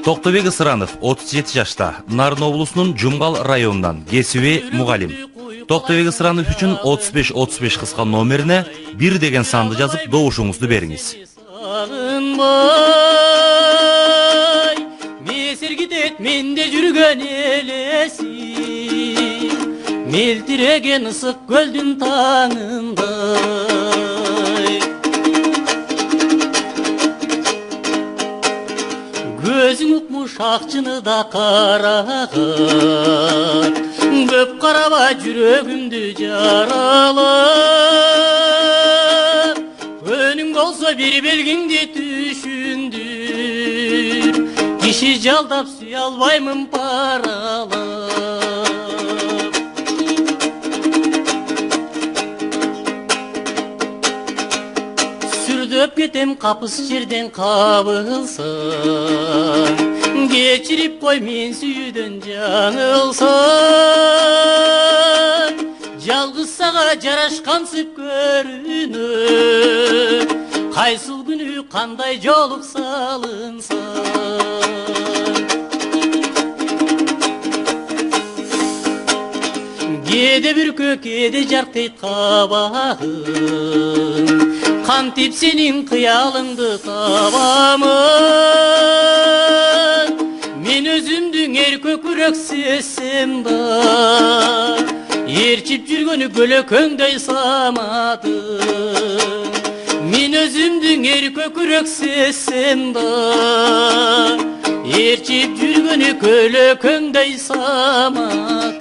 Токтобек Ысыранов 37 жашта, Нарын облусунун Жумгал районунан кесиби мугалим. Токтобек Ысыранов үчүн 35-35 кыска номерине 1 деген санды жазып добушуңузду бериңиз. Месергидет менде жүргөн элеси, мелтиреген ысык көлдүн таңындай. Көзүң укмуш акчыны да карагат, көп караба жүрөгүмдү жаралап. Өнүң болсо бир белгиңди түшүндүр, киши жалдап сүйө албаймын паралап. Сүрдөп кетем капыс жерден кабылсаң, кечирип кой мен сүйүүдөн жаңылсаң. Жалгыз сага жарашкансып көрүнөп, кайсыл күнү кандай жолук салынсаң. Кээде бүркө, кээде жаркыйт кабагың, кантип сенин кыялыңды табамын. Мен өзүмдүң эр көкүрөк сезсем да, эрчип жүргөнү көлөкөңдөй самадым. Мен өзүмдүң эр көкүрөк сезсем да, эрчип жүргөнү көлөкөңдөй самадым.